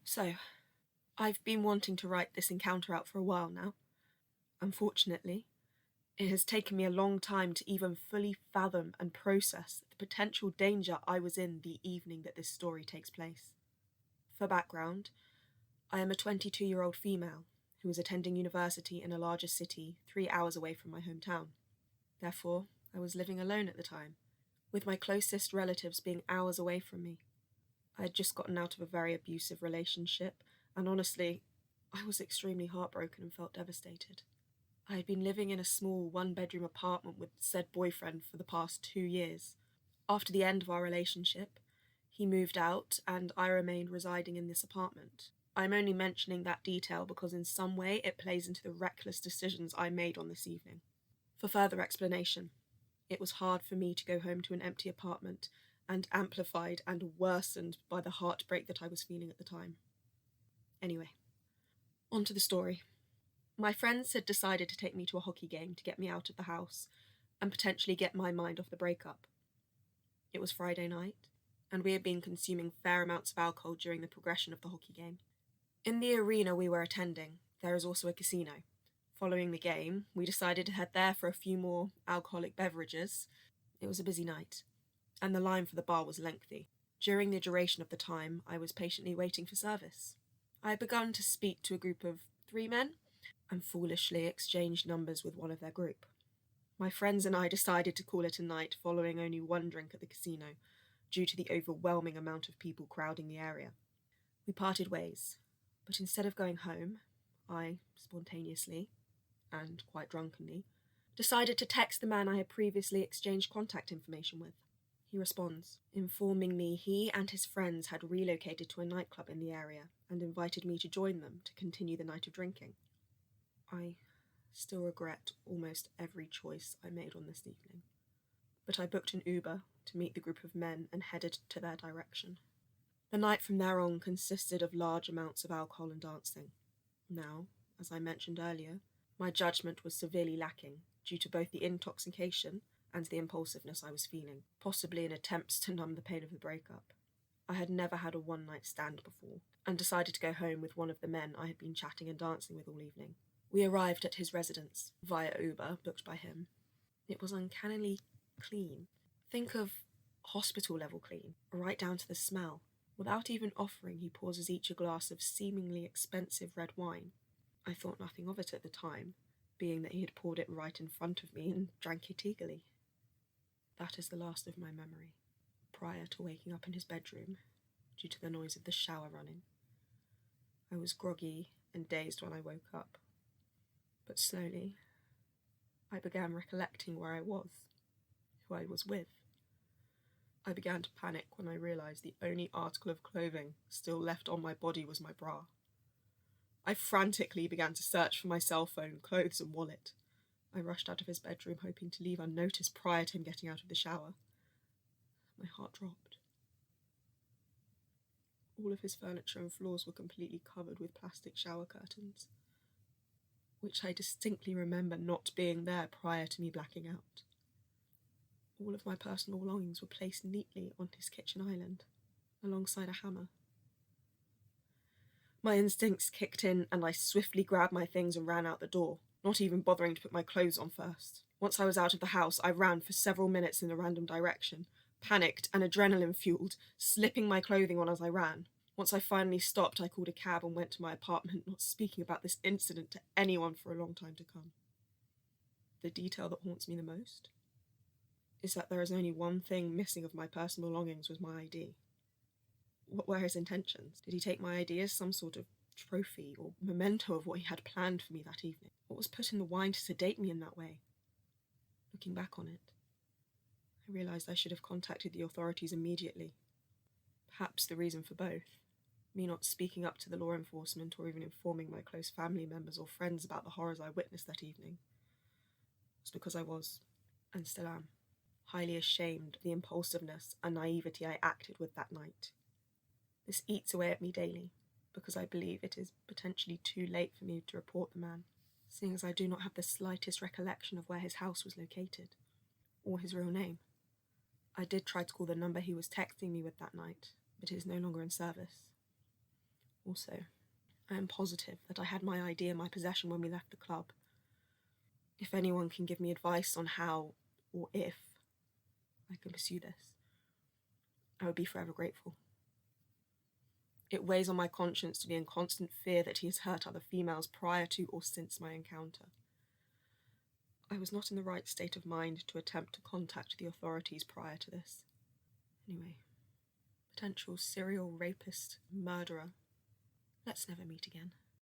So, I've been wanting to write this encounter out for a while now. Unfortunately, it has taken me a long time to even fully fathom and process the potential danger I was in the evening that this story takes place. For background, I am a 22-year-old female who is attending university in a larger city 3 hours away from my hometown. Therefore, I was living alone at the time, with my closest relatives being hours away from me. I had just gotten out of a very abusive relationship, and honestly, I was extremely heartbroken and felt devastated. I had been living in a small one-bedroom apartment with said boyfriend for the past 2 years. After the end of our relationship, he moved out and I remained residing in this apartment. I'm only mentioning that detail because in some way it plays into the reckless decisions I made on this evening. For further explanation, it was hard for me to go home to an empty apartment, and amplified and worsened by the heartbreak that I was feeling at the time. Anyway, on to the story. My friends had decided to take me to a hockey game to get me out of the house and potentially get my mind off the breakup. It was Friday night, and we had been consuming fair amounts of alcohol during the progression of the hockey game. In the arena we were attending, there is also a casino. Following the game, we decided to head there for a few more alcoholic beverages. It was a busy night, and the line for the bar was lengthy. During the duration of the time, I was patiently waiting for service. I had begun to speak to a group of 3 men, and foolishly exchanged numbers with one of their group. My friends and I decided to call it a night following only one drink at the casino, due to the overwhelming amount of people crowding the area. We parted ways, but instead of going home, I spontaneously, and quite drunkenly, decided to text the man I had previously exchanged contact information with. He responds, informing me he and his friends had relocated to a nightclub in the area and invited me to join them to continue the night of drinking. I still regret almost every choice I made on this evening, but I booked an Uber to meet the group of men and headed to their direction. The night from there on consisted of large amounts of alcohol and dancing. Now, as I mentioned earlier, my judgment was severely lacking due to both the intoxication and the impulsiveness I was feeling, possibly in attempts to numb the pain of the breakup. I had never had a one-night stand before, and decided to go home with one of the men I had been chatting and dancing with all evening. We arrived at his residence, via Uber, booked by him. It was uncannily clean. Think of hospital-level clean, right down to the smell. Without even offering, he pours us each a glass of seemingly expensive red wine. I thought nothing of it at the time, being that he had poured it right in front of me and drank it eagerly. That is the last of my memory, prior to waking up in his bedroom, due to the noise of the shower running. I was groggy and dazed when I woke up. But slowly, I began recollecting where I was, who I was with. I began to panic when I realized the only article of clothing still left on my body was my bra. I frantically began to search for my cell phone, clothes, and wallet. I rushed out of his bedroom, hoping to leave unnoticed prior to him getting out of the shower. My heart dropped. All of his furniture and floors were completely covered with plastic shower curtains, which I distinctly remember not being there prior to me blacking out. All of my personal belongings were placed neatly on his kitchen island, alongside a hammer. My instincts kicked in, and I swiftly grabbed my things and ran out the door, not even bothering to put my clothes on first. Once I was out of the house, I ran for several minutes in a random direction, panicked and adrenaline-fueled, slipping my clothing on as I ran. Once I finally stopped, I called a cab and went to my apartment, not speaking about this incident to anyone for a long time to come. The detail that haunts me the most is that there is only one thing missing of my personal belongings was my ID. What were his intentions? Did he take my ID as some sort of trophy or memento of what he had planned for me that evening? What was put in the wine to sedate me in that way? Looking back on it, I realised I should have contacted the authorities immediately. Perhaps the reason for both, me not speaking up to the law enforcement or even informing my close family members or friends about the horrors I witnessed that evening, was because I was, and still am, highly ashamed of the impulsiveness and naivety I acted with that night. This eats away at me daily, because I believe it is potentially too late for me to report the man, seeing as I do not have the slightest recollection of where his house was located, or his real name. I did try to call the number he was texting me with that night, but it is no longer in service. Also, I am positive that I had my ID in my possession when we left the club. If anyone can give me advice on how, or if, I can pursue this, I would be forever grateful. It weighs on my conscience to be in constant fear that he has hurt other females prior to or since my encounter. I was not in the right state of mind to attempt to contact the authorities prior to this. Anyway, potential serial rapist, murderer. Let's never meet again.